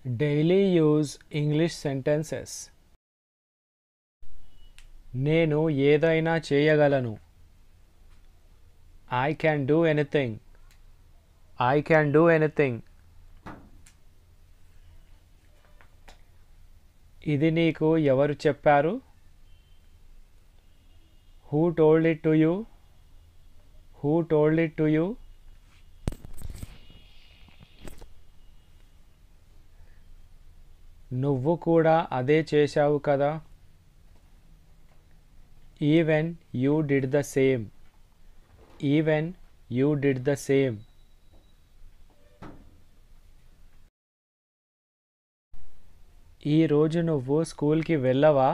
Daily use English sentences. నేను ఏదైనా చేయగలను. I can do anything. I can do anything. ఇది నీకు ఎవరు చెప్పారు? Who told it to you? Who told it to you? నువ్వు కూడా అదే చేశావు కదా? Even you did the same. Even you did the same. ఈ రోజు నువ్వు స్కూల్కి వెళ్ళవా?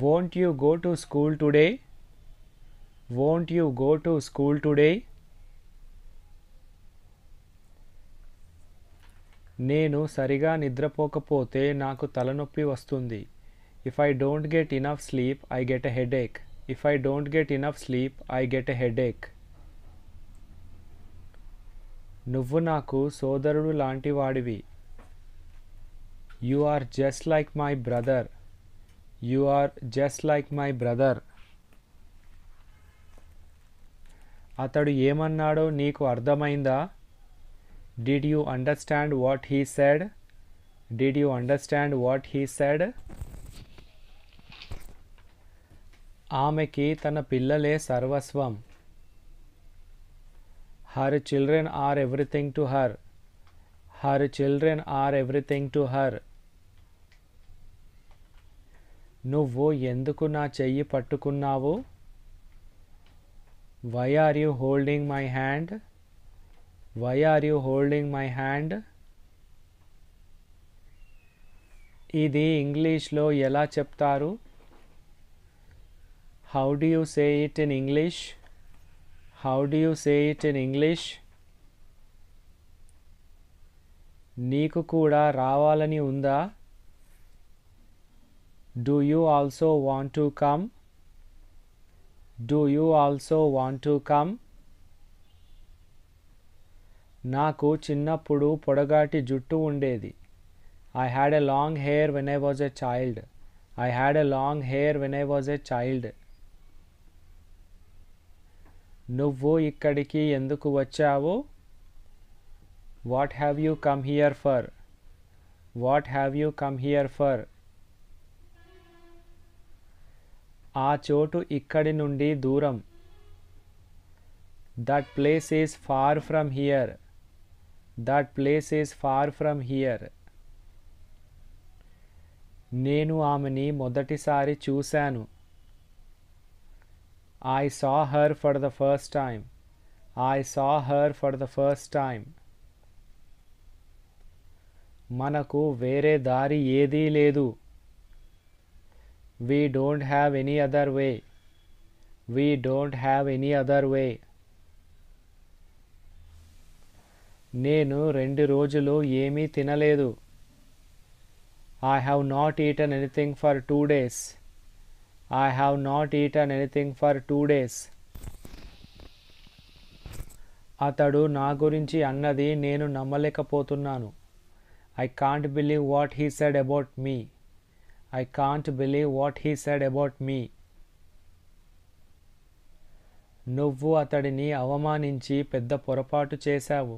Won't you go to school today? Won't you go to school today? నేను సరిగా నిద్రపోకపోతే నాకు తలనొప్పి వస్తుంది. If I don't get enough sleep, I get a headache. If I don't get enough sleep, I get a headache. నువ్వు నాకు సోదరుడు లాంటి వాడివి. You are just like my brother. You are just like my brother. అతడు ఏమన్నాడో నీకు అర్థమైందా? Did you understand what he said? Did you understand what he said? ఆమెకి తన పిల్లలే సర్వస్వం. Her children are everything to her. Her children are everything to her. నువ్వు ఎందుకు నా చెయ్యి పట్టుకున్నావు? Why are you holding my hand? Why are you holding my hand? ఇది ఇంగ్లీష్లో ఎలా చెప్తారు? How do you say it in English? How do you say it in English? నీకు కూడా రావాలని ఉందా? Do you also want to come? Do you also want to come? నాకు చిన్నప్పుడు పొడగాటి జుట్టు ఉండేది. I had a long hair when I was a child. I had a long hair when I was a child. నువ్వు ఇక్కడికి ఎందుకు వచ్చావు? What have you come here for? What have you come here for? ఆ చోటు ఇక్కడి నుండి దూరం. That place is far from here. That place is far from here. నేను ఆమెని మొదటిసారి చూశాను. I saw her for the first time. I saw her for the first time. మనకు వేరే దారి ఏదీ లేదు. We don't have any other way. We don't have any other way. నేను 2 రోజులు ఏమీ తినలేదు. I have not eaten anything for 2 days. I have not eaten anything for 2 days. అతడు నా గురించి అన్నది నేను నమ్మలేకపోతున్నాను. I can't believe what he said about me. I can't believe what he said about me. నువ్వు అతడిని అవమానించి పెద్ద పొరపాటు చేశావు.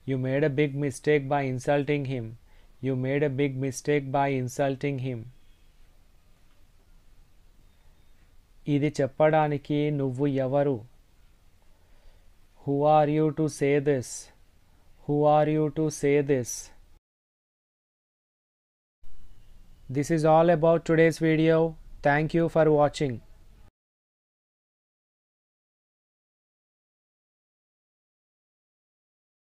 You made a big mistake by insulting him. You made a big mistake by insulting him. ఇది చెప్పడానికి నువ్వు ఎవరు? Who are you to say this? Who are you to say this? This is all about today's video. Thank you for watching.